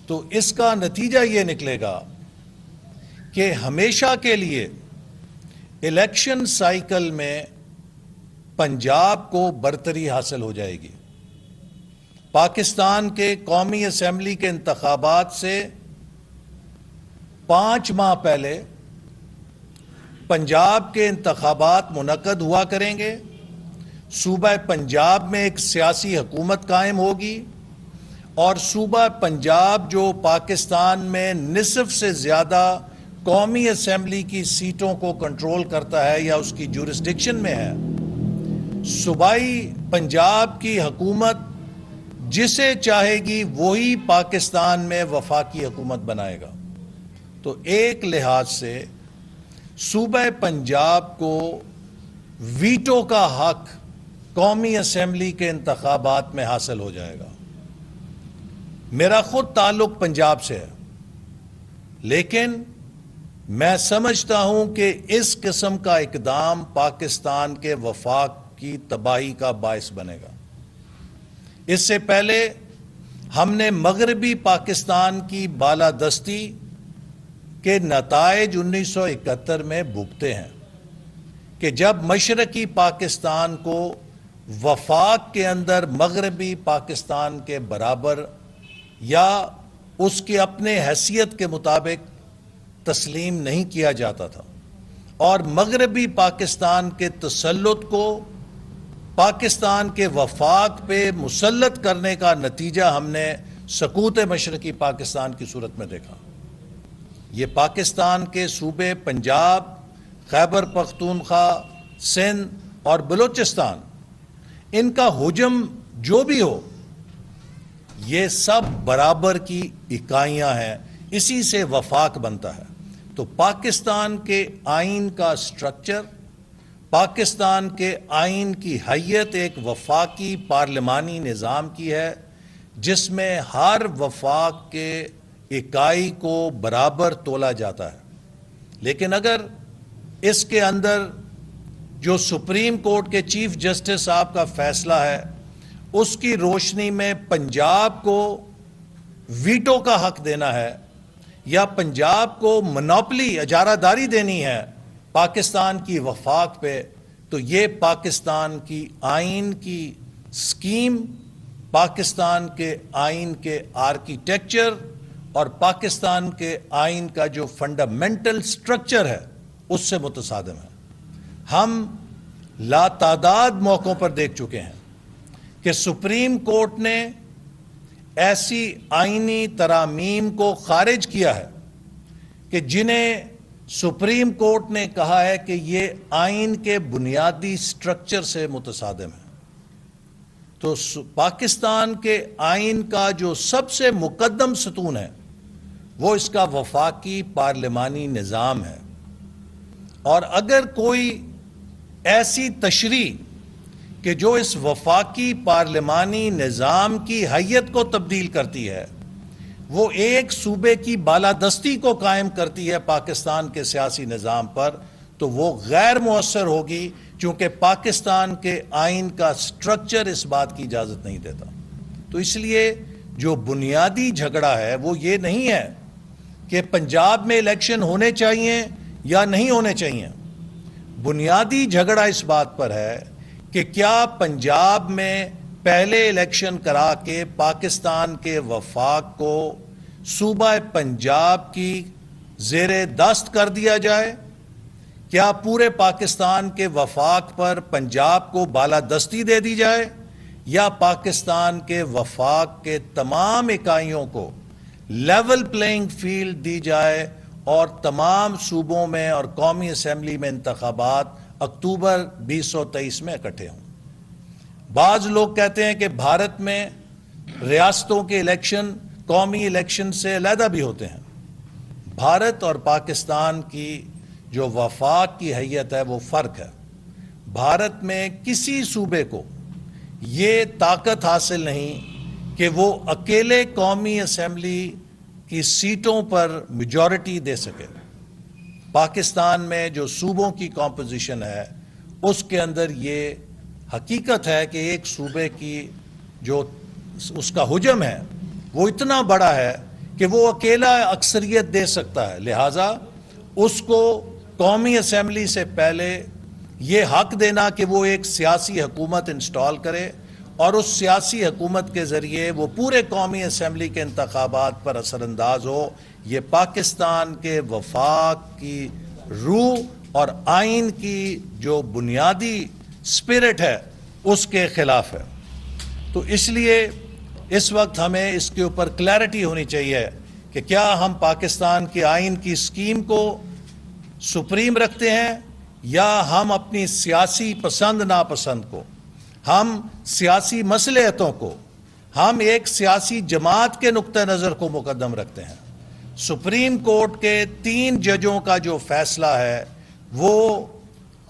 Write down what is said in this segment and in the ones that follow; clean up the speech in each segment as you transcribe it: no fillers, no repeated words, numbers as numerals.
تو اس کا نتیجہ یہ نکلے گا کہ ہمیشہ کے لیے الیکشن سائیکل میں پنجاب کو برتری حاصل ہو جائے گی۔ پاکستان کے قومی اسمبلی کے انتخابات سے 5 ماہ پہلے پنجاب کے انتخابات منعقد ہوا کریں گے، صوبہ پنجاب میں ایک سیاسی حکومت قائم ہوگی، اور صوبہ پنجاب جو پاکستان میں نصف سے زیادہ قومی اسمبلی کی سیٹوں کو کنٹرول کرتا ہے یا اس کی جورسڈکشن میں ہے، صوبائی پنجاب کی حکومت جسے چاہے گی وہی پاکستان میں وفاقی حکومت بنائے گا۔ تو ایک لحاظ سے صوبہ پنجاب کو ویٹو کا حق قومی اسمبلی کے انتخابات میں حاصل ہو جائے گا۔ میرا خود تعلق پنجاب سے ہے، لیکن میں سمجھتا ہوں کہ اس قسم کا اقدام پاکستان کے وفاق کی تباہی کا باعث بنے گا۔ اس سے پہلے ہم نے مغربی پاکستان کی بالادستی کے نتائج 1971 میں بھگتے ہیں کہ جب مشرقی پاکستان کو وفاق کے اندر مغربی پاکستان کے برابر یا اس کے اپنے حیثیت کے مطابق تسلیم نہیں کیا جاتا تھا، اور مغربی پاکستان کے تسلط کو پاکستان کے وفاق پہ مسلط کرنے کا نتیجہ ہم نے سقوط مشرقی پاکستان کی صورت میں دیکھا۔ یہ پاکستان کے صوبے پنجاب، خیبر پختونخوا، سندھ اور بلوچستان، ان کا حجم جو بھی ہو، یہ سب برابر کی اکائیاں ہیں، اسی سے وفاق بنتا ہے۔ تو پاکستان کے آئین کا سٹرکچر، پاکستان کے آئین کی حیت ایک وفاقی پارلیمانی نظام کی ہے، جس میں ہر وفاق کے اکائی کو برابر تولا جاتا ہے۔ لیکن اگر اس کے اندر جو سپریم کورٹ کے چیف جسٹس صاحب کا فیصلہ ہے، اس کی روشنی میں پنجاب کو ویٹو کا حق دینا ہے یا پنجاب کو منوپلی اجارہ داری دینی ہے پاکستان کی وفاق پہ، تو یہ پاکستان کی آئین کی سکیم، پاکستان کے آئین کے آرکیٹیکچر اور پاکستان کے آئین کا جو فنڈامنٹل سٹرکچر ہے اس سے متصادم ہے۔ ہم لاتعداد موقعوں پر دیکھ چکے ہیں کہ سپریم کورٹ نے ایسی آئینی ترامیم کو خارج کیا ہے کہ جنہیں سپریم کورٹ نے کہا ہے کہ یہ آئین کے بنیادی سٹرکچر سے متصادم ہے۔ تو پاکستان کے آئین کا جو سب سے مقدم ستون ہے وہ اس کا وفاقی پارلیمانی نظام ہے، اور اگر کوئی ایسی تشریح کہ جو اس وفاقی پارلیمانی نظام کی حیت کو تبدیل کرتی ہے، وہ ایک صوبے کی بالادستی کو قائم کرتی ہے پاکستان کے سیاسی نظام پر، تو وہ غیر مؤثر ہوگی، چونکہ پاکستان کے آئین کا سٹرکچر اس بات کی اجازت نہیں دیتا۔ تو اس لیے جو بنیادی جھگڑا ہے وہ یہ نہیں ہے کہ پنجاب میں الیکشن ہونے چاہیے یا نہیں ہونے چاہیے، بنیادی جھگڑا اس بات پر ہے کہ کیا پنجاب میں پہلے الیکشن کرا کے پاکستان کے وفاق کو صوبہ پنجاب کی زیر دست کر دیا جائے، کیا پورے پاکستان کے وفاق پر پنجاب کو بالادستی دے دی جائے، یا پاکستان کے وفاق کے تمام اکائیوں کو لیول پلینگ فیلڈ دی جائے اور تمام صوبوں میں اور قومی اسمبلی میں انتخابات اکتوبر 2023 میں اکٹھے ہوں۔ بعض لوگ کہتے ہیں کہ بھارت میں ریاستوں کے الیکشن قومی الیکشن سے علیحدہ بھی ہوتے ہیں۔ بھارت اور پاکستان کی جو وفاق کی حیت ہے وہ فرق ہے۔ بھارت میں کسی صوبے کو یہ طاقت حاصل نہیں کہ وہ اکیلے قومی اسمبلی کی سیٹوں پر میجورٹی دے سکے۔ پاکستان میں جو صوبوں کی کمپوزیشن ہے اس کے اندر یہ حقیقت ہے کہ ایک صوبے کی جو اس کا حجم ہے وہ اتنا بڑا ہے کہ وہ اکیلا اکثریت دے سکتا ہے، لہٰذا اس کو قومی اسمبلی سے پہلے یہ حق دینا کہ وہ ایک سیاسی حکومت انسٹال کرے اور اس سیاسی حکومت کے ذریعے وہ پورے قومی اسمبلی کے انتخابات پر اثر انداز ہو، یہ پاکستان کے وفاق کی روح اور آئین کی جو بنیادی سپرٹ ہے اس کے خلاف ہے۔ تو اس لیے اس وقت ہمیں اس کے اوپر کلیئرٹی ہونی چاہیے کہ کیا ہم پاکستان کے آئین کی اسکیم کو سپریم رکھتے ہیں یا ہم اپنی سیاسی پسند ناپسند کو، ہم سیاسی مصلحتوں کو، ہم ایک سیاسی جماعت کے نقطہ نظر کو مقدم رکھتے ہیں۔ سپریم کورٹ کے 3 ججوں کا جو فیصلہ ہے وہ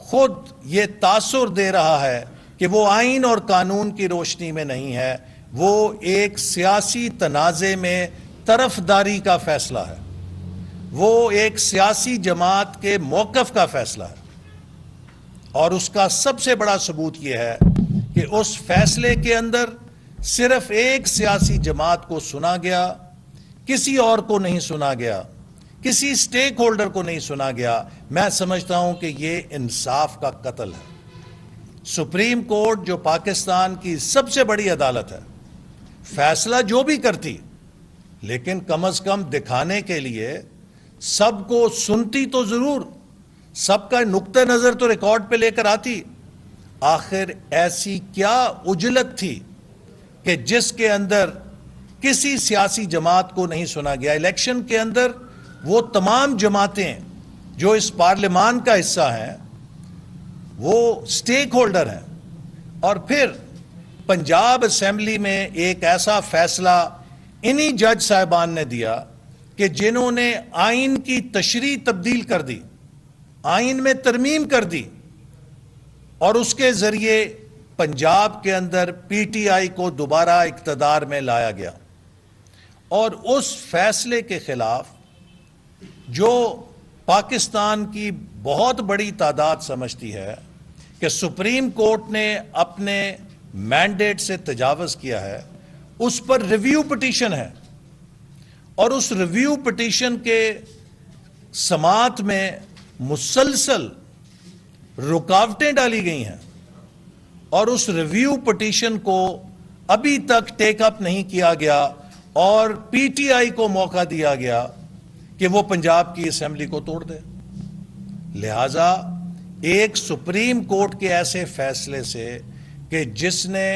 خود یہ تاثر دے رہا ہے کہ وہ آئین اور قانون کی روشنی میں نہیں ہے، وہ ایک سیاسی تنازع میں طرفداری کا فیصلہ ہے، وہ ایک سیاسی جماعت کے موقف کا فیصلہ ہے۔ اور اس کا سب سے بڑا ثبوت یہ ہے کہ اس فیصلے کے اندر صرف ایک سیاسی جماعت کو سنا گیا، کسی اور کو نہیں سنا گیا، کسی سٹیک ہولڈر کو نہیں سنا گیا۔ میں سمجھتا ہوں کہ یہ انصاف کا قتل ہے۔ سپریم کورٹ جو پاکستان کی سب سے بڑی عدالت ہے، فیصلہ جو بھی کرتی لیکن کم از کم دکھانے کے لیے سب کو سنتی تو ضرور، سب کا نقطہ نظر تو ریکارڈ پہ لے کر آتی۔ آخر ایسی کیا عجلت تھی کہ جس کے اندر کسی سیاسی جماعت کو نہیں سنا گیا؟ الیکشن کے اندر وہ تمام جماعتیں جو اس پارلیمان کا حصہ ہیں وہ سٹیک ہولڈر ہیں، اور پھر پنجاب اسمبلی میں ایک ایسا فیصلہ انہی جج صاحبان نے دیا کہ جنہوں نے آئین کی تشریح تبدیل کر دی، آئین میں ترمیم کر دی، اور اس کے ذریعے پنجاب کے اندر پی ٹی آئی کو دوبارہ اقتدار میں لایا گیا۔ اور اس فیصلے کے خلاف جو پاکستان کی بہت بڑی تعداد سمجھتی ہے کہ سپریم کورٹ نے اپنے مینڈیٹ سے تجاوز کیا ہے، اس پر ریویو پٹیشن ہے، اور اس ریویو پٹیشن کے سماعت میں مسلسل رکاوٹیں ڈالی گئی ہیں، اور اس ریویو پٹیشن کو ابھی تک ٹیک اپ نہیں کیا گیا، اور پی ٹی آئی کو موقع دیا گیا کہ وہ پنجاب کی اسمبلی کو توڑ دے۔ لہذا ایک سپریم کورٹ کے ایسے فیصلے سے کہ جس نے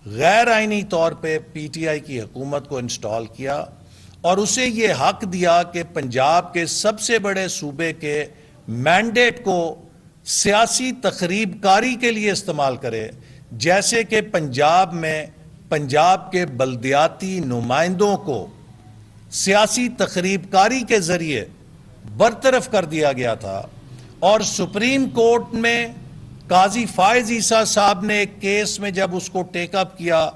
غیر آئینی طور پہ پی ٹی آئی کی حکومت کو انسٹال کیا اور اسے یہ حق دیا کہ پنجاب کے سب سے بڑے صوبے کے مینڈیٹ کو سیاسی تخریب کاری کے لیے استعمال کرے، جیسے کہ پنجاب میں پنجاب کے بلدیاتی نمائندوں کو سیاسی تخریب کاری کے ذریعے برطرف کر دیا گیا تھا۔ اور سپریم کورٹ میں قاضی فائز عیسیٰ صاحب نے ایک کیس میں جب اس کو ٹیک اپ کیا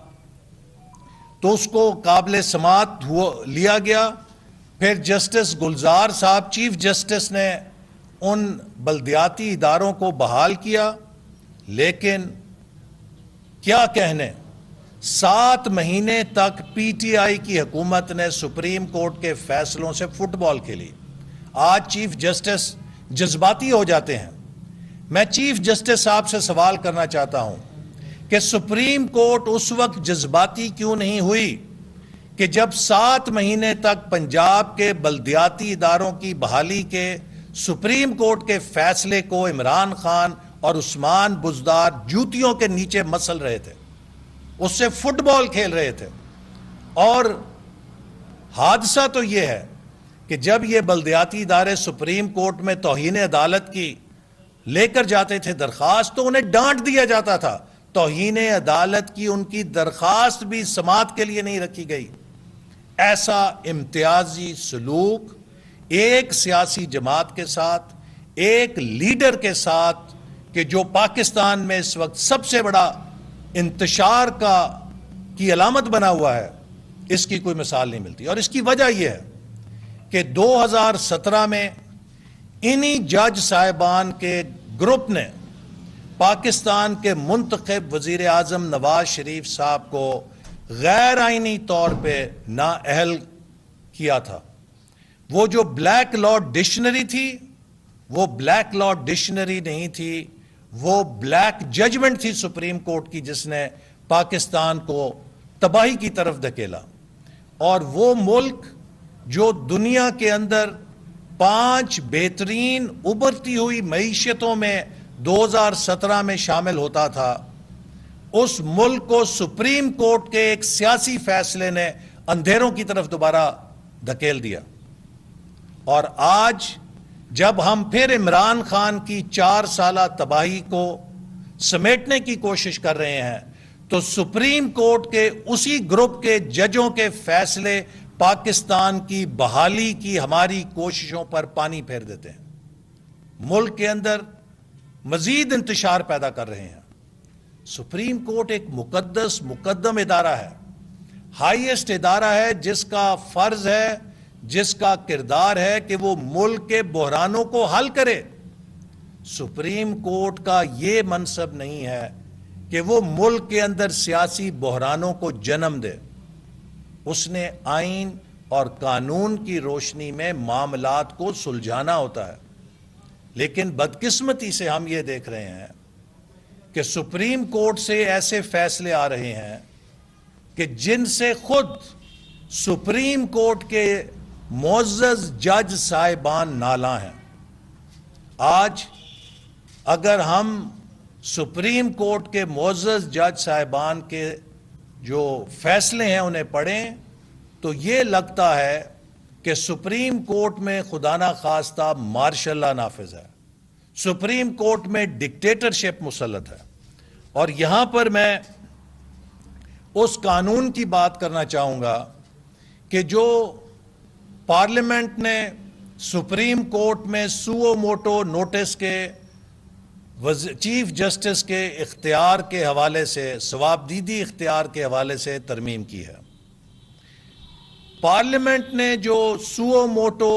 تو اس کو قابل سماعت لیا گیا۔ پھر جسٹس گلزار صاحب چیف جسٹس نے ان بلدیاتی اداروں کو بحال کیا، لیکن کیا کہنے 7 مہینے تک پی ٹی آئی کی حکومت نے سپریم کورٹ کے فیصلوں سے فٹ بال کھیلی۔ آج چیف جسٹس جذباتی ہو جاتے ہیں۔ میں چیف جسٹس صاحب سے سوال کرنا چاہتا ہوں کہ سپریم کورٹ اس وقت جذباتی کیوں نہیں ہوئی کہ جب 7 مہینے تک پنجاب کے بلدیاتی اداروں کی بحالی کے سپریم کورٹ کے فیصلے کو عمران خان اور عثمان بزدار جوتیوں کے نیچے مسل رہے تھے، اس سے فٹ بال کھیل رہے تھے۔ اور حادثہ تو یہ ہے کہ جب یہ بلدیاتی ادارے سپریم کورٹ میں توہین عدالت کی لے کر جاتے تھے درخواست، تو انہیں ڈانٹ دیا جاتا تھا۔ توہین عدالت کی ان کی درخواست بھی سماعت کے لیے نہیں رکھی گئی۔ ایسا امتیازی سلوک ایک سیاسی جماعت کے ساتھ، ایک لیڈر کے ساتھ کہ جو پاکستان میں اس وقت سب سے بڑا انتشار کی علامت بنا ہوا ہے، اس کی کوئی مثال نہیں ملتی۔ اور اس کی وجہ یہ ہے کہ 2017 میں انہی جج صاحبان کے گروپ نے پاکستان کے منتخب وزیر اعظم نواز شریف صاحب کو غیر آئینی طور پہ نااہل کیا تھا. وہ جو بلیک لا ڈکشنری تھی وہ بلیک لا ڈکشنری نہیں تھی، وہ بلیک ججمنٹ تھی سپریم کورٹ کی، جس نے پاکستان کو تباہی کی طرف دھکیلا. اور وہ ملک جو دنیا کے اندر 5 بہترین ابھرتی ہوئی معیشتوں میں 2017 میں شامل ہوتا تھا، اس ملک کو سپریم کورٹ کے ایک سیاسی فیصلے نے اندھیروں کی طرف دوبارہ دھکیل دیا. اور آج جب ہم پھر عمران خان کی 4 سالہ تباہی کو سمیٹنے کی کوشش کر رہے ہیں تو سپریم کورٹ کے اسی گروپ کے ججوں کے فیصلے پاکستان کی بحالی کی ہماری کوششوں پر پانی پھیر دیتے ہیں، ملک کے اندر مزید انتشار پیدا کر رہے ہیں. سپریم کورٹ ایک مقدس مقدم ادارہ ہے، ہائیسٹ ادارہ ہے، جس کا فرض ہے، جس کا کردار ہے کہ وہ ملک کے بحرانوں کو حل کرے. سپریم کورٹ کا یہ منصب نہیں ہے کہ وہ ملک کے اندر سیاسی بحرانوں کو جنم دے. اس نے آئین اور قانون کی روشنی میں معاملات کو سلجھانا ہوتا ہے. لیکن بدقسمتی سے ہم یہ دیکھ رہے ہیں کہ سپریم کورٹ سے ایسے فیصلے آ رہے ہیں کہ جن سے خود سپریم کورٹ کے معزز جج صاحبان نالاں ہیں. آج اگر ہم سپریم کورٹ کے معزز جج صاحبان کے جو فیصلے ہیں انہیں پڑھیں تو یہ لگتا ہے کہ سپریم کورٹ میں خدا نہ خواستہ مارشل لا نافذ ہے، سپریم کورٹ میں ڈکٹیٹرشپ مسلط ہے. اور یہاں پر میں اس قانون کی بات کرنا چاہوں گا کہ جو پارلیمنٹ نے سپریم کورٹ میں سوو موٹو نوٹس کے چیف جسٹس کے اختیار کے حوالے سے، ثوابدیدی اختیار کے حوالے سے ترمیم کی ہے. پارلیمنٹ نے جو سوو موٹو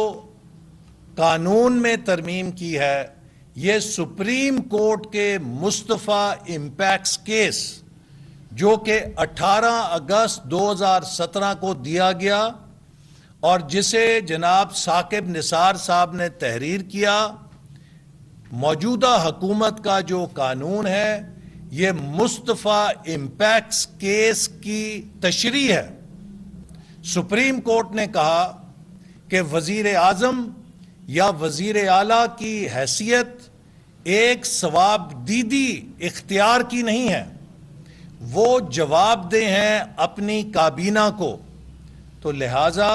قانون میں ترمیم کی ہے، یہ سپریم کورٹ کے مصطفیٰ امپیکس کیس جو کہ 18 اگست 2017 کو دیا گیا اور جسے جناب ثاقب نثار صاحب نے تحریر کیا، موجودہ حکومت کا جو قانون ہے یہ مصطفیٰ امپیکس کیس کی تشریح ہے. سپریم کورٹ نے کہا کہ وزیر اعظم یا وزیر اعلیٰ کی حیثیت ایک ثوابدیدی اختیار کی نہیں ہے، وہ جواب دہ ہیں اپنی کابینہ کو. تو لہٰذا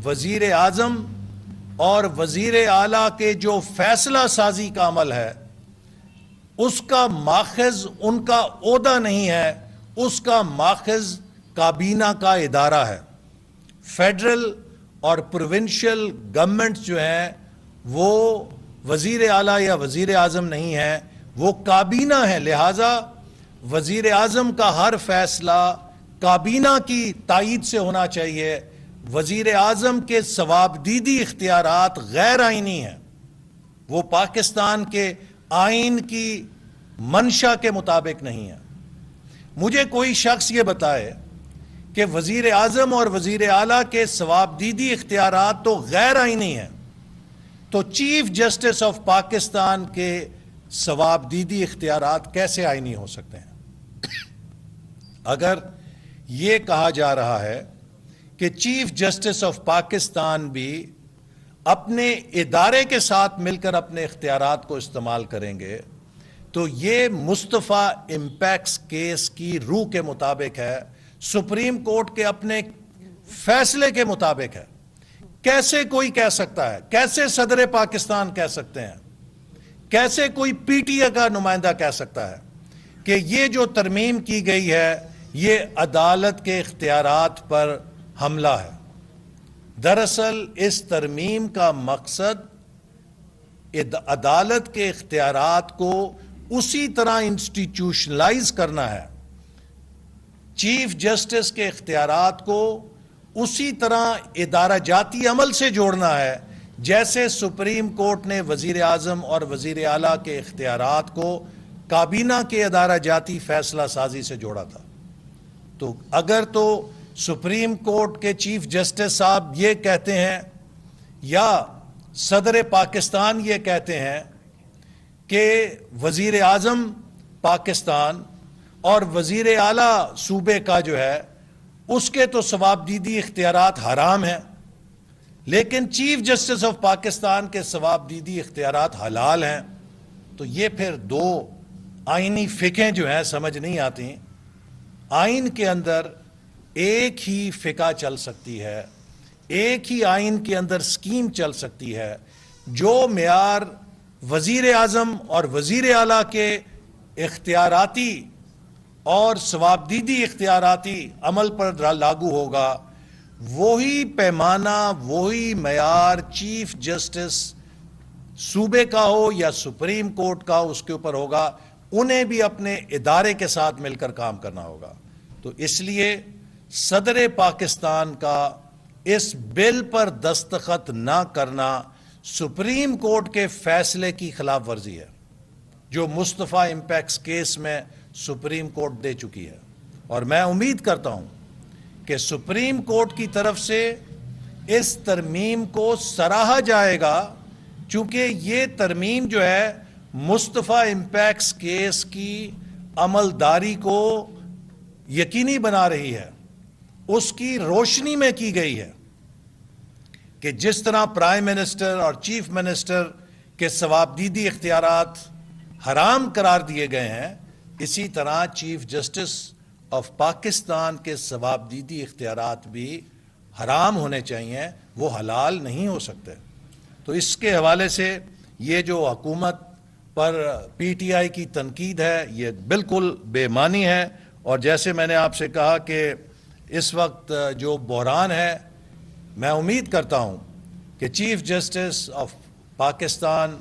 وزیر اعظم اور وزیر اعلیٰ کے جو فیصلہ سازی کا عمل ہے اس کا ماخذ ان کا عہدہ نہیں ہے، اس کا ماخذ کابینہ کا ادارہ ہے. فیڈرل اور پروونشل گورنمنٹ جو ہیں وہ وزیر اعلیٰ یا وزیر اعظم نہیں ہیں، وہ کابینہ ہے. لہٰذا وزیر اعظم کا ہر فیصلہ کابینہ کی تائید سے ہونا چاہیے. وزیر اعظم کے ثوابدیدی اختیارات غیر آئینی ہیں، وہ پاکستان کے آئین کی منشا کے مطابق نہیں ہیں. مجھے کوئی شخص یہ بتائے کہ وزیر اعظم اور وزیر اعلیٰ کے ثوابدیدی اختیارات تو غیر آئینی ہیں، تو چیف جسٹس آف پاکستان کے ثوابدیدی اختیارات کیسے آئینی ہو سکتے ہیں؟ اگر یہ کہا جا رہا ہے کہ چیف جسٹس آف پاکستان بھی اپنے ادارے کے ساتھ مل کر اپنے اختیارات کو استعمال کریں گے تو یہ مصطفیٰ امپیکس کیس کی روح کے مطابق ہے، سپریم کورٹ کے اپنے فیصلے کے مطابق ہے. کیسے کوئی کہہ سکتا ہے، کیسے صدر پاکستان کہہ سکتے ہیں، کیسے کوئی پی ٹی اے کا نمائندہ کہہ سکتا ہے کہ یہ جو ترمیم کی گئی ہے یہ عدالت کے اختیارات پر حملہ ہے؟ دراصل اس ترمیم کا مقصد عدالت کے اختیارات کو اسی طرح انسٹیٹیوشنلائز کرنا ہے، چیف جسٹس کے اختیارات کو اسی طرح ادارہ جاتی عمل سے جوڑنا ہے جیسے سپریم کورٹ نے وزیر اعظم اور وزیر اعلیٰ کے اختیارات کو کابینہ کے ادارہ جاتی فیصلہ سازی سے جوڑا تھا. تو اگر تو سپریم کورٹ کے چیف جسٹس صاحب یہ کہتے ہیں یا صدر پاکستان یہ کہتے ہیں کہ وزیر اعظم پاکستان اور وزیر اعلیٰ صوبے کا جو ہے اس کے تو ثوابدیدی اختیارات حرام ہیں، لیکن چیف جسٹس آف پاکستان کے ثوابدیدی اختیارات حلال ہیں. تو یہ پھر دو آئینی فقہیں جو ہیں سمجھ نہیں آتی. آئین کے اندر ایک ہی فقہ چل سکتی ہے، ایک ہی آئین کے اندر سکیم چل سکتی ہے جو معیار وزیر اعظم اور وزیر اعلیٰ کے اختیاراتی اور ثوابدیدی اختیاراتی عمل پر لاگو ہوگا، وہی پیمانہ وہی معیار چیف جسٹس صوبے کا ہو یا سپریم کورٹ کا اس کے اوپر ہوگا. انہیں بھی اپنے ادارے کے ساتھ مل کر کام کرنا ہوگا. تو اس لیے صدر پاکستان کا اس بل پر دستخط نہ کرنا سپریم کورٹ کے فیصلے کی خلاف ورزی ہے جو مصطفیٰ امپیکس کیس میں سپریم کورٹ دے چکی ہے. اور میں امید کرتا ہوں کہ سپریم کورٹ کی طرف سے اس ترمیم کو سراہا جائے گا، چونکہ یہ ترمیم جو ہے مصطفیٰ امپیکس کیس کی عملداری کو یقینی بنا رہی ہے، اس کی روشنی میں کی گئی ہے کہ جس طرح پرائم منسٹر اور چیف منسٹر کے ثوابدیدی اختیارات حرام قرار دیے گئے ہیں، اسی طرح چیف جسٹس آف پاکستان کے ثوابدیدی اختیارات بھی حرام ہونے چاہیے، وہ حلال نہیں ہو سکتے. تو اس کے حوالے سے یہ جو حکومت پر پی ٹی آئی کی تنقید ہے یہ بالکل بے معنی ہے. اور جیسے میں نے آپ سے کہا کہ اس وقت جو بحران ہے، میں امید کرتا ہوں کہ چیف جسٹس آف پاکستان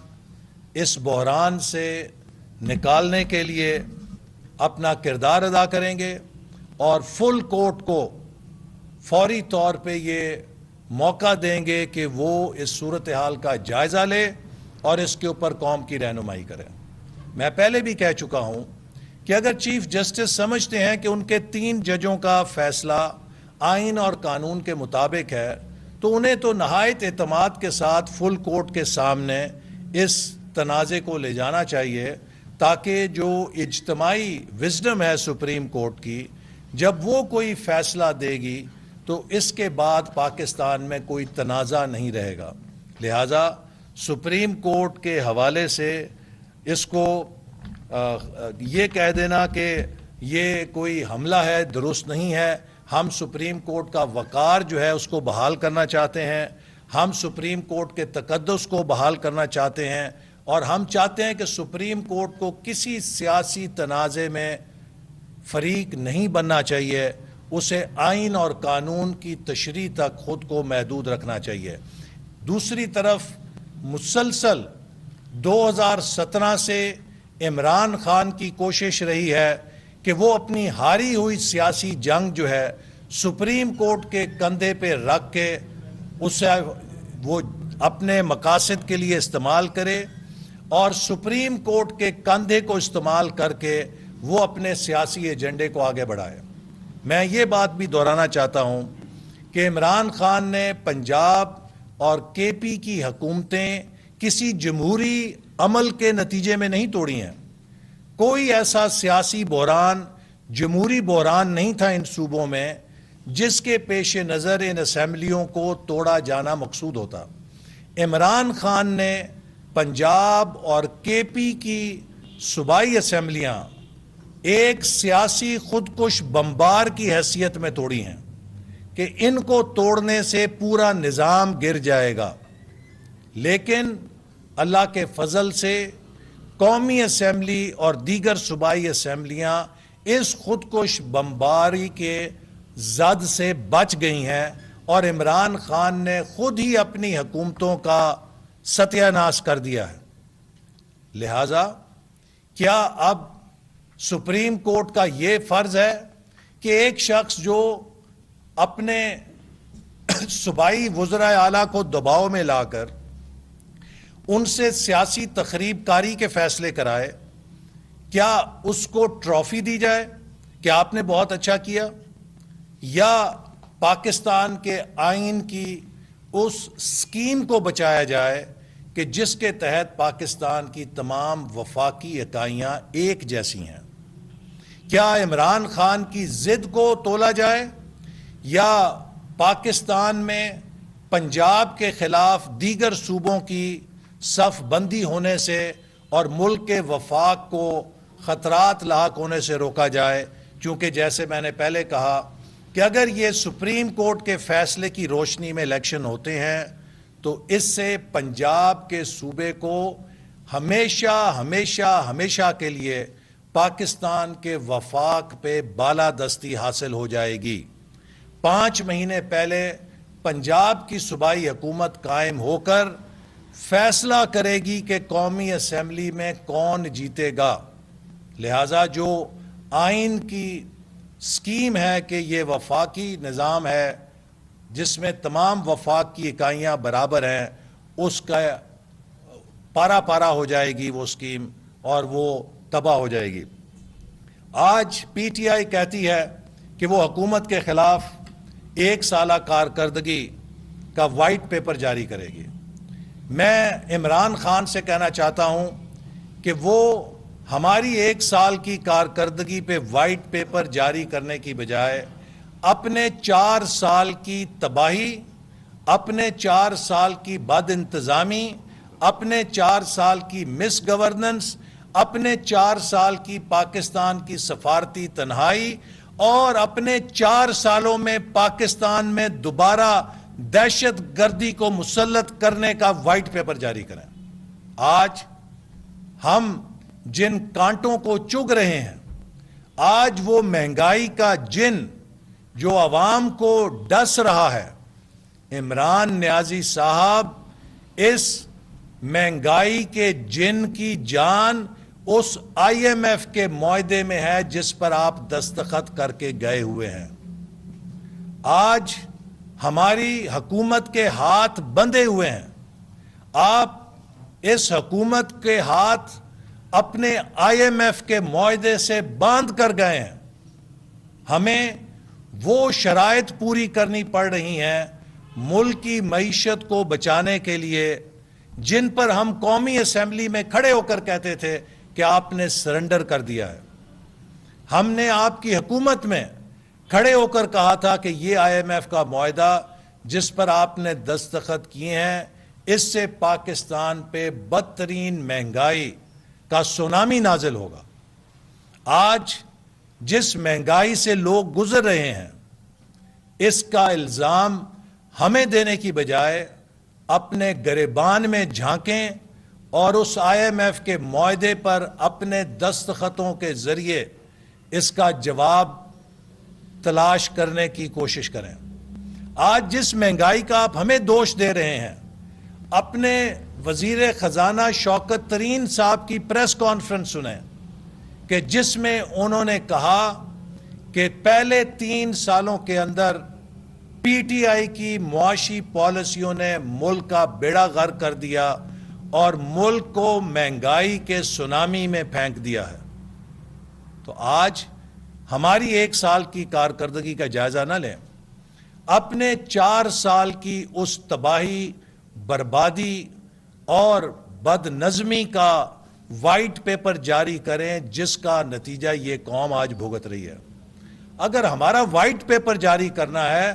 اس بحران سے نکالنے کے لیے اپنا کردار ادا کریں گے اور فل کورٹ کو فوری طور پہ یہ موقع دیں گے کہ وہ اس صورتحال کا جائزہ لے اور اس کے اوپر قوم کی رہنمائی کرے. میں پہلے بھی کہہ چکا ہوں کہ اگر چیف جسٹس سمجھتے ہیں کہ ان کے 3 ججوں کا فیصلہ آئین اور قانون کے مطابق ہے تو انہیں تو نہایت اعتماد کے ساتھ فل کورٹ کے سامنے اس تنازع کو لے جانا چاہیے، تاکہ جو اجتماعی وزڈم ہے سپریم کورٹ کی، جب وہ کوئی فیصلہ دے گی تو اس کے بعد پاکستان میں کوئی تنازع نہیں رہے گا. لہٰذا سپریم کورٹ کے حوالے سے اس کو یہ کہہ دینا کہ یہ کوئی حملہ ہے درست نہیں ہے. ہم سپریم کورٹ کا وقار جو ہے اس کو بحال کرنا چاہتے ہیں، ہم سپریم کورٹ کے تقدس کو بحال کرنا چاہتے ہیں، اور ہم چاہتے ہیں کہ سپریم کورٹ کو کسی سیاسی تنازع میں فریق نہیں بننا چاہیے، اسے آئین اور قانون کی تشریح تک خود کو محدود رکھنا چاہیے. دوسری طرف مسلسل 2017 سے عمران خان کی کوشش رہی ہے کہ وہ اپنی ہاری ہوئی سیاسی جنگ جو ہے سپریم کورٹ کے کندھے پہ رکھ کے اسے وہ اپنے مقاصد کے لیے استعمال کرے اور سپریم کورٹ کے کندھے کو استعمال کر کے وہ اپنے سیاسی ایجنڈے کو آگے بڑھائے. میں یہ بات بھی دہرانا چاہتا ہوں کہ عمران خان نے پنجاب اور کے پی کی حکومتیں کسی جمہوری عمل کے نتیجے میں نہیں توڑی ہیں. کوئی ایسا سیاسی بحران، جمہوری بحران نہیں تھا ان صوبوں میں جس کے پیش نظر ان اسمبلیوں کو توڑا جانا مقصود ہوتا. عمران خان نے پنجاب اور کے پی کی صوبائی اسمبلیاں ایک سیاسی خودکش بمبار کی حیثیت میں توڑی ہیں کہ ان کو توڑنے سے پورا نظام گر جائے گا. لیکن اللہ کے فضل سے قومی اسمبلی اور دیگر صوبائی اسمبلیاں اس خودکش بمباری کے زد سے بچ گئی ہیں اور عمران خان نے خود ہی اپنی حکومتوں کا ستیہ ناش کر دیا ہے. لہذا کیا اب سپریم کورٹ کا یہ فرض ہے کہ ایک شخص جو اپنے صوبائی وزرائے اعلیٰ کو دباؤ میں لا کر ان سے سیاسی تخریب کاری کے فیصلے کرائے، کیا اس کو ٹرافی دی جائے کہ آپ نے بہت اچھا کیا، یا پاکستان کے آئین کی اس سکیم کو بچایا جائے کہ جس کے تحت پاکستان کی تمام وفاقی اکائیاں ایک جیسی ہیں؟ کیا عمران خان کی ضد کو تولا جائے یا پاکستان میں پنجاب کے خلاف دیگر صوبوں کی صف بندی ہونے سے اور ملک کے وفاق کو خطرات لاحق ہونے سے روکا جائے؟ چونکہ جیسے میں نے پہلے کہا کہ اگر یہ سپریم کورٹ کے فیصلے کی روشنی میں الیکشن ہوتے ہیں تو اس سے پنجاب کے صوبے کو ہمیشہ ہمیشہ ہمیشہ کے لیے پاکستان کے وفاق پہ بالادستی حاصل ہو جائے گی۔ 5 مہینے پہلے پنجاب کی صوبائی حکومت قائم ہو کر فیصلہ کرے گی کہ قومی اسمبلی میں کون جیتے گا، لہٰذا جو آئین کی سکیم ہے کہ یہ وفاقی نظام ہے جس میں تمام وفاق کی اکائیاں برابر ہیں، اس کا پارا پارا ہو جائے گی وہ سکیم اور وہ تباہ ہو جائے گی۔ آج پی ٹی آئی کہتی ہے کہ وہ حکومت کے خلاف 1 سالہ کارکردگی کا وائٹ پیپر جاری کرے گی۔ میں عمران خان سے کہنا چاہتا ہوں کہ وہ ہماری 1 سال کی کارکردگی پہ وائٹ پیپر جاری کرنے کی بجائے اپنے 4 سال کی تباہی، اپنے 4 سال کی بد انتظامی، اپنے 4 سال کی مس گورننس، اپنے 4 سال کی پاکستان کی سفارتی تنہائی اور اپنے 4 سالوں میں پاکستان میں دوبارہ دہشت گردی کو مسلط کرنے کا وائٹ پیپر جاری کریں۔ آج ہم جن کانٹوں کو چگ رہے ہیں، آج وہ مہنگائی کا جن جو عوام کو ڈس رہا ہے، عمران نیازی صاحب اس مہنگائی کے جن کی جان اس آئی ایم ایف کے معاہدے میں ہے جس پر آپ دستخط کر کے گئے ہوئے ہیں۔ آج ہماری حکومت کے ہاتھ بندھے ہوئے ہیں، آپ اس حکومت کے ہاتھ اپنے آئی ایم ایف کے معاہدے سے باندھ کر گئے ہیں۔ ہمیں وہ شرائط پوری کرنی پڑ رہی ہیں ملک کی معیشت کو بچانے کے لیے جن پر ہم قومی اسمبلی میں کھڑے ہو کر کہتے تھے کہ آپ نے سرنڈر کر دیا ہے۔ ہم نے آپ کی حکومت میں کھڑے ہو کر کہا تھا کہ یہ آئی ایم ایف کا معاہدہ جس پر آپ نے دستخط کیے ہیں، اس سے پاکستان پہ بدترین مہنگائی کا سونامی نازل ہوگا۔ آج جس مہنگائی سے لوگ گزر رہے ہیں، اس کا الزام ہمیں دینے کی بجائے اپنے گریبان میں جھانکیں اور اس آئی ایم ایف کے معاہدے پر اپنے دستخطوں کے ذریعے اس کا جواب تلاش کرنے کی کوشش کریں۔ آج جس مہنگائی کا آپ ہمیں دوش دے رہے ہیں، اپنے وزیر خزانہ شوکت ترین صاحب کی پریس کانفرنس سنیں کہ جس میں انہوں نے کہا کہ پہلے 3 سالوں کے اندر پی ٹی آئی کی معاشی پالیسیوں نے ملک کا بیڑا غرق کر دیا اور ملک کو مہنگائی کے سونامی میں پھینک دیا ہے۔ تو آج ہماری 1 سال کی کارکردگی کا جائزہ نہ لیں، اپنے 4 سال کی اس تباہی، بربادی اور بد نظمی کا وائٹ پیپر جاری کریں جس کا نتیجہ یہ قوم آج بھگت رہی ہے۔ اگر ہمارا وائٹ پیپر جاری کرنا ہے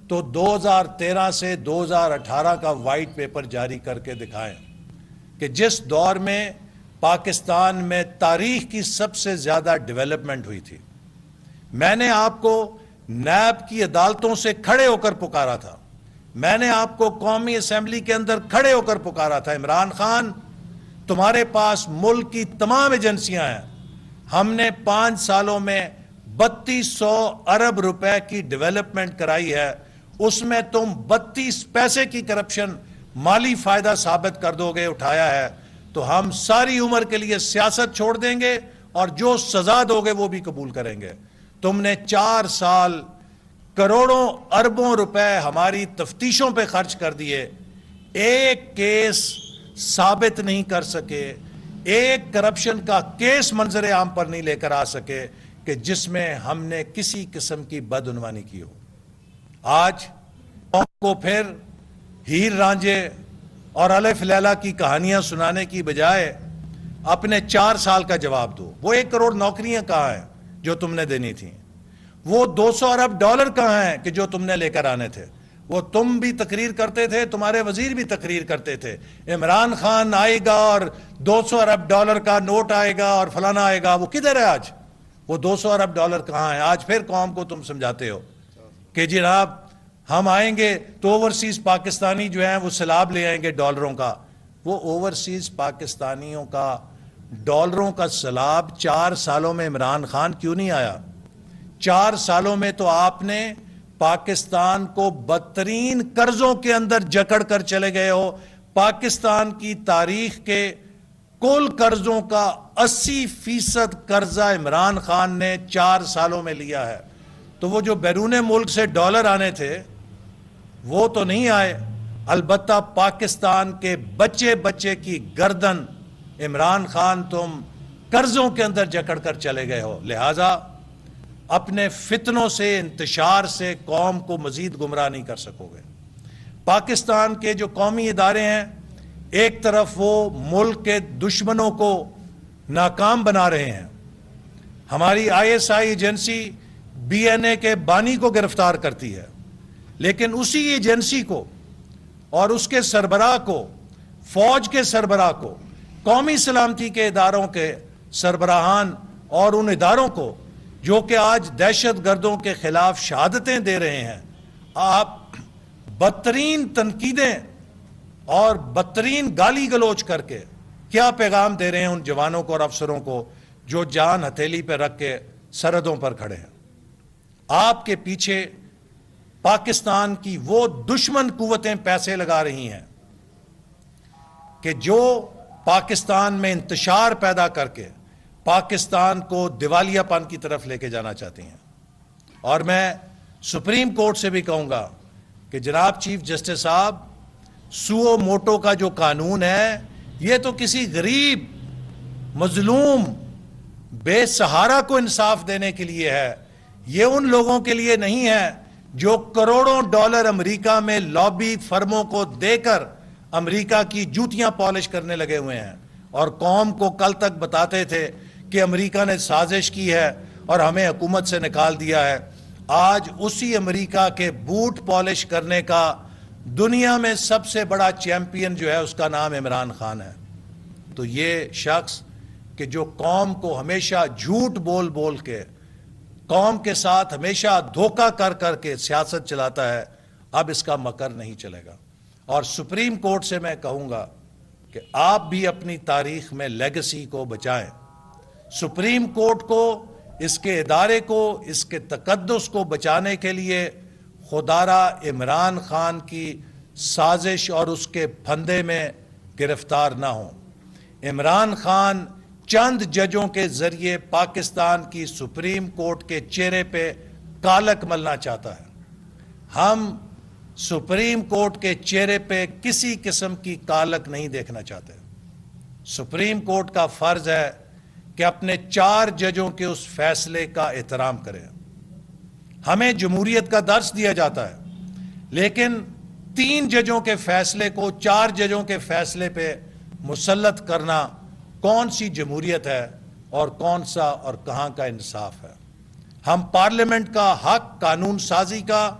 تو 2013 سے 2018 کا وائٹ پیپر جاری کر کے دکھائیں کہ جس دور میں پاکستان میں تاریخ کی سب سے زیادہ ڈیولپمنٹ ہوئی تھی۔ میں نے آپ کو نیب کی عدالتوں سے کھڑے ہو کر پکارا تھا، میں نے آپ کو قومی اسمبلی کے اندر کھڑے ہو کر پکارا تھا، عمران خان تمہارے پاس ملک کی تمام ایجنسیاں ہیں، ہم نے 5 سالوں میں 3200 ارب روپے کی ڈیولپمنٹ کرائی ہے، اس میں تم 32 پیسے کی کرپشن مالی فائدہ ثابت کر دو گے اٹھایا ہے تو ہم ساری عمر کے لیے سیاست چھوڑ دیں گے اور جو سزا دو گے وہ بھی قبول کریں گے۔ تم نے 4 سال کروڑوں اربوں روپے ہماری تفتیشوں پہ خرچ کر دیے، ایک کیس ثابت نہیں کر سکے، ایک کرپشن کا کیس منظر عام پر نہیں لے کر آ سکے کہ جس میں ہم نے کسی قسم کی بدعنوانی کی ہو۔ آج قوم کو پھر ہیر رانجھے اور الف لیلا کی کہانیاں سنانے کی بجائے اپنے 4 سال کا جواب دو. وہ 1 کروڑ نوکریاں کہاں ہیں جو تم نے دینی تھیں؟ وہ 200 ارب ڈالر کہاں ہیں کہ جو تم نے لے کر آنے تھے؟ وہ تم بھی تقریر کرتے تھے, تمہارے وزیر بھی تقریر کرتے تھے, عمران خان آئے گا اور 200 ارب ڈالر کا نوٹ آئے گا اور فلانا آئے گا. وہ کدھر ہے آج؟ وہ 200 ارب ڈالر کہاں ہیں؟ آج پھر قوم کو تم سمجھاتے ہو کہ جناب ہم آئیں گے تو اوورسیز پاکستانی جو ہیں وہ سیلاب لے آئیں گے ڈالروں کا. وہ اوورسیز پاکستانیوں کا ڈالروں کا سیلاب 4 سالوں میں عمران خان کیوں نہیں آیا؟ 4 سالوں میں تو آپ نے پاکستان کو بدترین قرضوں کے اندر جکڑ کر چلے گئے ہو. پاکستان کی تاریخ کے کل قرضوں کا 80% قرضہ عمران خان نے 4 سالوں میں لیا ہے. تو وہ جو بیرون ملک سے ڈالر آنے تھے وہ تو نہیں آئے, البتہ پاکستان کے بچے بچے کی گردن عمران خان تم قرضوں کے اندر جکڑ کر چلے گئے ہو. لہذا اپنے فتنوں سے, انتشار سے قوم کو مزید گمراہ نہیں کر سکو گے. پاکستان کے جو قومی ادارے ہیں, ایک طرف وہ ملک کے دشمنوں کو ناکام بنا رہے ہیں. ہماری ISI ایجنسی BNA کے بانی کو گرفتار کرتی ہے, لیکن اسی ایجنسی کو اور اس کے سربراہ کو, فوج کے سربراہ کو, قومی سلامتی کے اداروں کے سربراہان اور ان اداروں کو جو کہ آج دہشت گردوں کے خلاف شہادتیں دے رہے ہیں, آپ بدترین تنقیدیں اور بدترین گالی گلوچ کر کے کیا پیغام دے رہے ہیں ان جوانوں کو اور افسروں کو جو جان ہتھیلی پہ رکھ کے سرحدوں پر کھڑے ہیں؟ آپ کے پیچھے پاکستان کی وہ دشمن قوتیں پیسے لگا رہی ہیں کہ جو پاکستان میں انتشار پیدا کر کے پاکستان کو دیوالیہ پن کی طرف لے کے جانا چاہتی ہیں. اور میں سپریم کورٹ سے بھی کہوں گا کہ جناب چیف جسٹس صاحب, سو موٹو کا جو قانون ہے یہ تو کسی غریب, مظلوم, بے سہارا کو انصاف دینے کے لیے ہے. یہ ان لوگوں کے لیے نہیں ہے جو کروڑوں ڈالر امریکہ میں لابی فرموں کو دے کر امریکہ کی جوتیاں پالش کرنے لگے ہوئے ہیں اور قوم کو کل تک بتاتے تھے کہ امریکہ نے سازش کی ہے اور ہمیں حکومت سے نکال دیا ہے. آج اسی امریکہ کے بوٹ پالش کرنے کا دنیا میں سب سے بڑا چیمپئن جو ہے اس کا نام عمران خان ہے. تو یہ شخص کہ جو قوم کو ہمیشہ جھوٹ بول بول کے, قوم کے ساتھ ہمیشہ دھوکہ کر کر کے سیاست چلاتا ہے, اب اس کا مکر نہیں چلے گا. اور سپریم کورٹ سے میں کہوں گا کہ آپ بھی اپنی تاریخ میں لیگسی کو بچائیں. سپریم کورٹ کو, اس کے ادارے کو, اس کے تقدس کو بچانے کے لیے خدارا عمران خان کی سازش اور اس کے پھندے میں گرفتار نہ ہوں. عمران خان چند ججوں کے ذریعے پاکستان کی سپریم کورٹ کے چہرے پہ کالک ملنا چاہتا ہے. ہم سپریم کورٹ کے چہرے پہ کسی قسم کی کالک نہیں دیکھنا چاہتے. سپریم کورٹ کا فرض ہے کہ اپنے 4 ججوں کے اس فیصلے کا احترام کریں. ہمیں جمہوریت کا درس دیا جاتا ہے, لیکن 3 ججوں کے فیصلے کو 4 ججوں کے فیصلے پہ مسلط کرنا کون سی جمہوریت ہے اور کون سا اور کہاں کا انصاف ہے؟ ہم پارلیمنٹ کا حق قانون سازی کا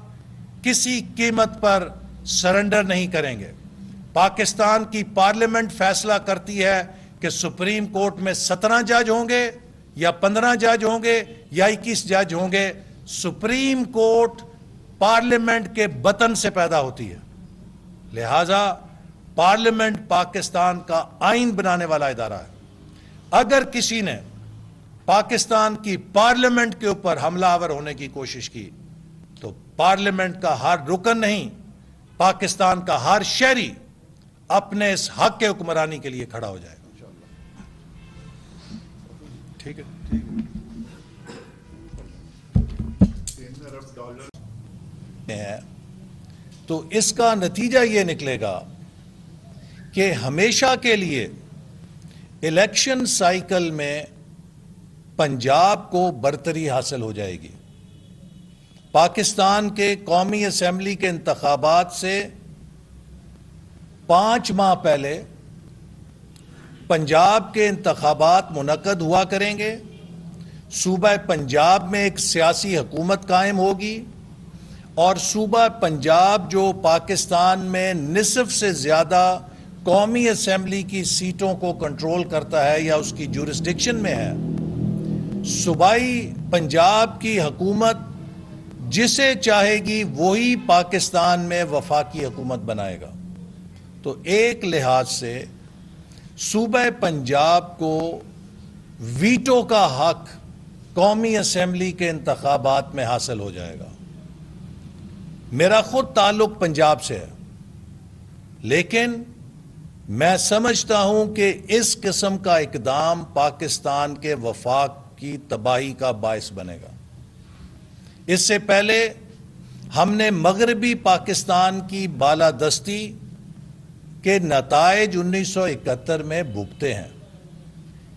کسی قیمت پر سرنڈر نہیں کریں گے. پاکستان کی پارلیمنٹ فیصلہ کرتی ہے کہ سپریم کورٹ میں 17 جج ہوں گے یا 15 جج ہوں گے یا 21 جج ہوں گے. سپریم کورٹ پارلیمنٹ کے بطن سے پیدا ہوتی ہے, لہذا پارلیمنٹ پاکستان کا آئین بنانے والا ادارہ ہے. اگر کسی نے پاکستان کی پارلیمنٹ کے اوپر حملہ آور ہونے کی کوشش کی تو پارلیمنٹ کا ہر رکن نہیں, پاکستان کا ہر شہری اپنے اس حق کے حکمرانی کے لیے کھڑا ہو جائے. ٹھیک ہے, تو اس کا نتیجہ یہ نکلے گا کہ ہمیشہ کے لیے الیکشن سائیکل میں پنجاب کو برتری حاصل ہو جائے گی. پاکستان کے قومی اسمبلی کے انتخابات سے 5 ماہ پہلے پنجاب کے انتخابات منعقد ہوا کریں گے. صوبہ پنجاب میں ایک سیاسی حکومت قائم ہوگی اور صوبہ پنجاب جو پاکستان میں نصف سے زیادہ قومی اسمبلی کی سیٹوں کو کنٹرول کرتا ہے یا اس کی جورسڈکشن میں ہے، صوبائی پنجاب کی حکومت جسے چاہے گی وہی پاکستان میں وفاقی حکومت بنائے گا. تو ایک لحاظ سے صوبہ پنجاب کو ویٹو کا حق قومی اسمبلی کے انتخابات میں حاصل ہو جائے گا. میرا خود تعلق پنجاب سے ہے، لیکن میں سمجھتا ہوں کہ اس قسم کا اقدام پاکستان کے وفاق کی تباہی کا باعث بنے گا. اس سے پہلے ہم نے مغربی پاکستان کی بالادستی کے نتائج 1971 میں بھگتے ہیں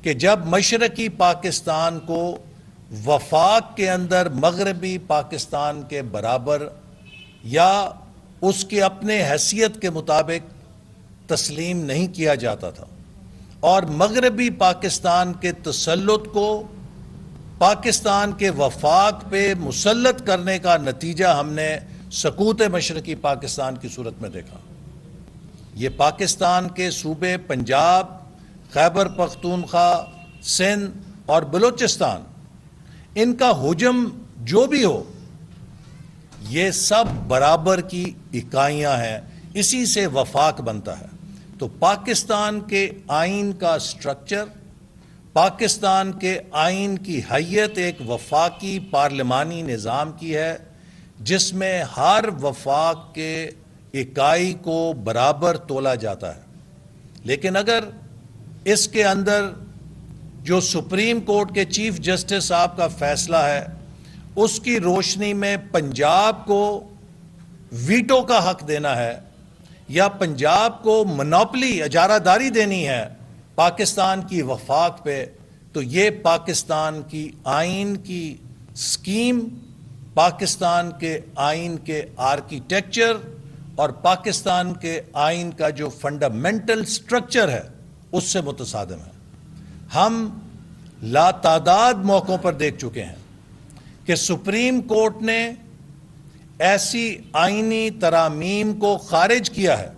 کہ جب مشرقی پاکستان کو وفاق کے اندر مغربی پاکستان کے برابر یا اس کے اپنے حیثیت کے مطابق تسلیم نہیں کیا جاتا تھا، اور مغربی پاکستان کے تسلط کو پاکستان کے وفاق پہ مسلط کرنے کا نتیجہ ہم نے سقوط مشرقی پاکستان کی صورت میں دیکھا. یہ پاکستان کے صوبے پنجاب، خیبر پختونخوا، سندھ اور بلوچستان، ان کا حجم جو بھی ہو، یہ سب برابر کی اکائیاں ہیں، اسی سے وفاق بنتا ہے. تو پاکستان کے آئین کا سٹرکچر، پاکستان کے آئین کی حیت ایک وفاقی پارلیمانی نظام کی ہے جس میں ہر وفاق کے اکائی کو برابر تولا جاتا ہے. لیکن اگر اس کے اندر جو سپریم کورٹ کے چیف جسٹس صاحب کا فیصلہ ہے اس کی روشنی میں پنجاب کو ویٹو کا حق دینا ہے یا پنجاب کو منوپلی اجارہ داری دینی ہے پاکستان کی وفاق پہ، تو یہ پاکستان کی آئین کی سکیم، پاکستان کے آئین کے آرکیٹیکچر اور پاکستان کے آئین کا جو فنڈامنٹل سٹرکچر ہے اس سے متصادم ہے. ہم لاتعداد موقعوں پر دیکھ چکے ہیں کہ سپریم کورٹ نے ایسی آئینی ترامیم کو خارج کیا ہے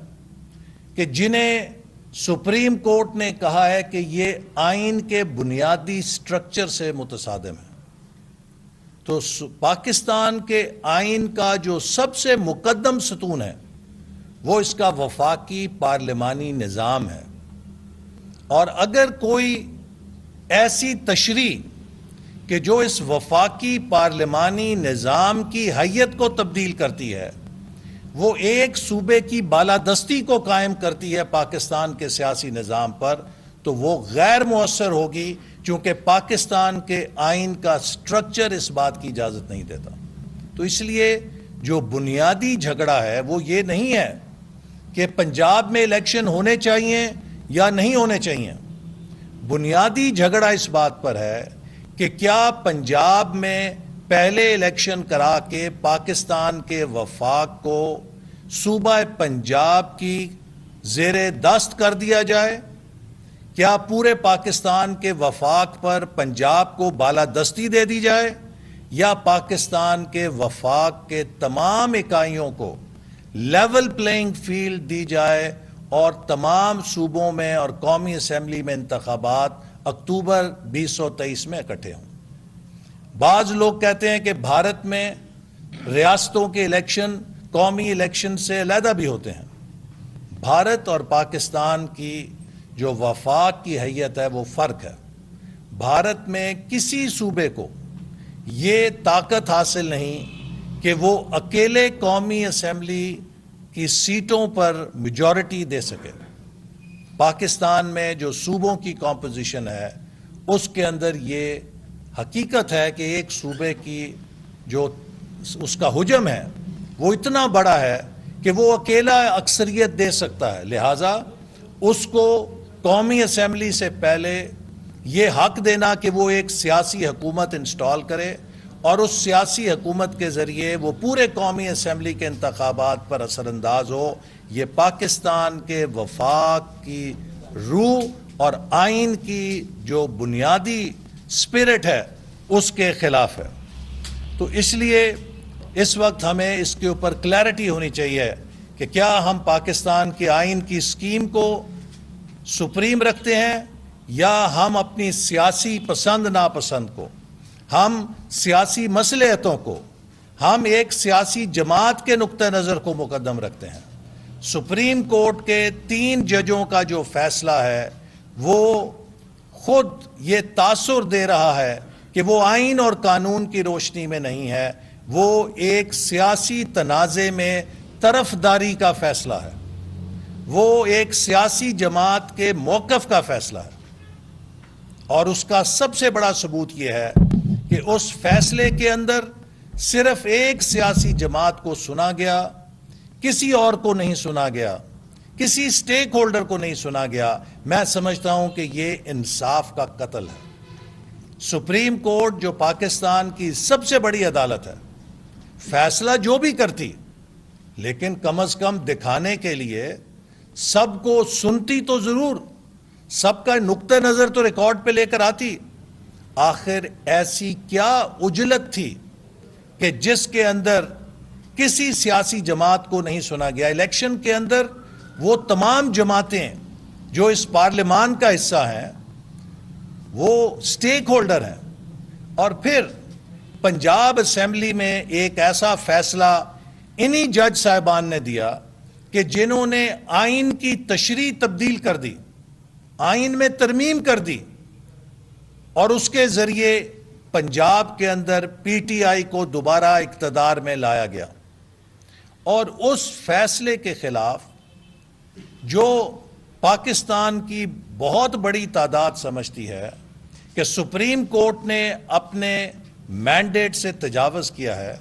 کہ جنہیں سپریم کورٹ نے کہا ہے کہ یہ آئین کے بنیادی سٹرکچر سے متصادم ہے. تو پاکستان کے آئین کا جو سب سے مقدم ستون ہے وہ اس کا وفاقی پارلیمانی نظام ہے، اور اگر کوئی ایسی تشریح کہ جو اس وفاقی پارلیمانی نظام کی حیت کو تبدیل کرتی ہے، وہ ایک صوبے کی بالادستی کو قائم کرتی ہے پاکستان کے سیاسی نظام پر، تو وہ غیر مؤثر ہوگی، چونکہ پاکستان کے آئین کا سٹرکچر اس بات کی اجازت نہیں دیتا. تو اس لیے جو بنیادی جھگڑا ہے وہ یہ نہیں ہے کہ پنجاب میں الیکشن ہونے چاہیے یا نہیں ہونے چاہیے. بنیادی جھگڑا اس بات پر ہے کہ کیا پنجاب میں پہلے الیکشن کرا کے پاکستان کے وفاق کو صوبہ پنجاب کی زیر دست کر دیا جائے، کیا پورے پاکستان کے وفاق پر پنجاب کو بالادستی دے دی جائے، یا پاکستان کے وفاق کے تمام اکائیوں کو لیول پلینگ فیلڈ دی جائے اور تمام صوبوں میں اور قومی اسمبلی میں انتخابات اکتوبر 2023 میں اکٹھے ہوں. بعض لوگ کہتے ہیں کہ بھارت میں ریاستوں کے الیکشن قومی الیکشن سے علیحدہ بھی ہوتے ہیں. بھارت اور پاکستان کی جو وفاق کی حیت ہے وہ فرق ہے. بھارت میں کسی صوبے کو یہ طاقت حاصل نہیں کہ وہ اکیلے قومی اسمبلی کی سیٹوں پر میجورٹی دے سکے. پاکستان میں جو صوبوں کی کمپوزیشن ہے اس کے اندر یہ حقیقت ہے کہ ایک صوبے کی جو اس کا حجم ہے وہ اتنا بڑا ہے کہ وہ اکیلا اکثریت دے سکتا ہے. لہٰذا اس کو قومی اسمبلی سے پہلے یہ حق دینا کہ وہ ایک سیاسی حکومت انسٹال کرے اور اس سیاسی حکومت کے ذریعے وہ پورے قومی اسمبلی کے انتخابات پر اثر انداز ہو، یہ پاکستان کے وفاق کی روح اور آئین کی جو بنیادی اسپرٹ ہے اس کے خلاف ہے۔ تو اس لیے اس وقت ہمیں اس کے اوپر کلیئرٹی ہونی چاہیے کہ کیا ہم پاکستان کے آئین کی اسکیم کو سپریم رکھتے ہیں یا ہم اپنی سیاسی پسند ناپسند کو، ہم سیاسی مصلحتوں کو، ہم ایک سیاسی جماعت کے نقطہ نظر کو مقدم رکھتے ہیں۔ سپریم کورٹ کے 3 ججوں کا جو فیصلہ ہے وہ خود یہ تاثر دے رہا ہے کہ وہ آئین اور قانون کی روشنی میں نہیں ہے، وہ ایک سیاسی تنازع میں طرفداری کا فیصلہ ہے، وہ ایک سیاسی جماعت کے موقف کا فیصلہ ہے۔ اور اس کا سب سے بڑا ثبوت یہ ہے کہ اس فیصلے کے اندر صرف ایک سیاسی جماعت کو سنا گیا، کسی اور کو نہیں سنا گیا، کسی سٹیک ہولڈر کو نہیں سنا گیا۔ میں سمجھتا ہوں کہ یہ انصاف کا قتل ہے۔ سپریم کورٹ جو پاکستان کی سب سے بڑی عدالت ہے، فیصلہ جو بھی کرتی لیکن کم از کم دکھانے کے لیے سب کو سنتی تو ضرور، سب کا نقطہ نظر تو ریکارڈ پہ لے کر آتی۔ آخر ایسی کیا عجلت تھی کہ جس کے اندر کسی سیاسی جماعت کو نہیں سنا گیا؟ الیکشن کے اندر وہ تمام جماعتیں جو اس پارلیمان کا حصہ ہیں وہ سٹیک ہولڈر ہیں، اور پھر پنجاب اسمبلی میں ایک ایسا فیصلہ انہی جج صاحبان نے دیا کہ جنہوں نے آئین کی تشریح تبدیل کر دی، آئین میں ترمیم کر دی، اور اس کے ذریعے پنجاب کے اندر پی ٹی آئی کو دوبارہ اقتدار میں لایا گیا۔ اور اس فیصلے کے خلاف جو پاکستان کی بہت بڑی تعداد سمجھتی ہے کہ سپریم کورٹ نے اپنے مینڈیٹ سے تجاوز کیا ہے،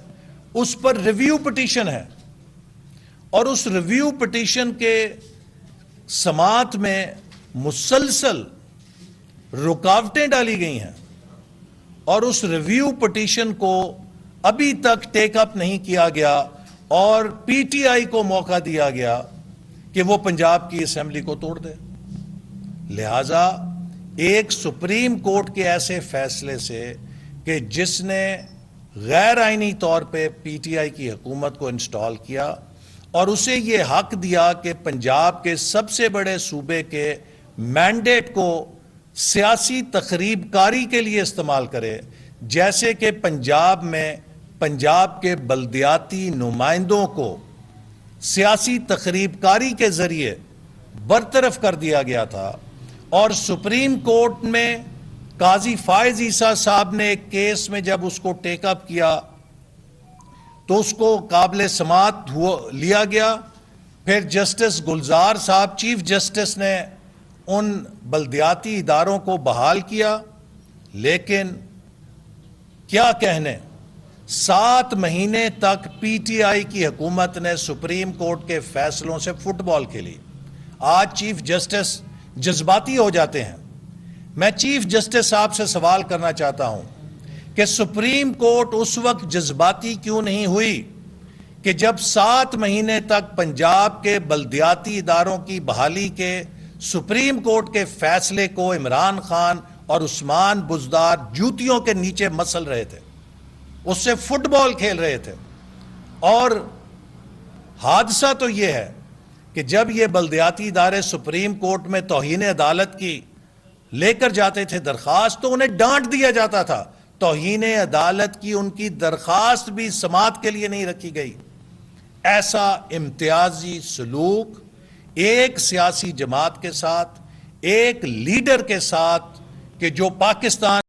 اس پر ریویو پٹیشن ہے، اور اس ریویو پٹیشن کے سماعت میں مسلسل رکاوٹیں ڈالی گئی ہیں، اور اس ریویو پٹیشن کو ابھی تک ٹیک اپ نہیں کیا گیا، اور پی ٹی آئی کو موقع دیا گیا کہ وہ پنجاب کی اسمبلی کو توڑ دے۔ لہذا ایک سپریم کورٹ کے ایسے فیصلے سے کہ جس نے غیر آئینی طور پہ پی ٹی آئی کی حکومت کو انسٹال کیا اور اسے یہ حق دیا کہ پنجاب کے سب سے بڑے صوبے کے مینڈیٹ کو سیاسی تخریب کاری کے لیے استعمال کرے، جیسے کہ پنجاب میں پنجاب کے بلدیاتی نمائندوں کو سیاسی تخریب کاری کے ذریعے برطرف کر دیا گیا تھا۔ اور سپریم کورٹ میں قاضی فائز عیسیٰ صاحب نے ایک کیس میں جب اس کو ٹیک اپ کیا تو اس کو قابل سماعت لیا گیا۔ پھر جسٹس گلزار صاحب چیف جسٹس نے ان بلدیاتی اداروں کو بحال کیا، لیکن کیا کہنے، 7 مہینے تک پی ٹی آئی کی حکومت نے سپریم کورٹ کے فیصلوں سے فٹ بال کھیلی۔ آج چیف جسٹس جذباتی ہو جاتے ہیں۔ میں چیف جسٹس صاحب سے سوال کرنا چاہتا ہوں کہ سپریم کورٹ اس وقت جذباتی کیوں نہیں ہوئی کہ جب 7 مہینے تک پنجاب کے بلدیاتی اداروں کی بحالی کے سپریم کورٹ کے فیصلے کو عمران خان اور عثمان بزدار جوتیوں کے نیچے مسل رہے تھے، اس سے فٹ بال کھیل رہے تھے۔ اور حادثہ تو یہ ہے کہ جب یہ بلدیاتی ادارے سپریم کورٹ میں توہین عدالت کی لے کر جاتے تھے درخواست، تو انہیں ڈانٹ دیا جاتا تھا۔ توہین عدالت کی ان کی درخواست بھی سماعت کے لیے نہیں رکھی گئی۔ ایسا امتیازی سلوک ایک سیاسی جماعت کے ساتھ، ایک لیڈر کے ساتھ کہ جو پاکستان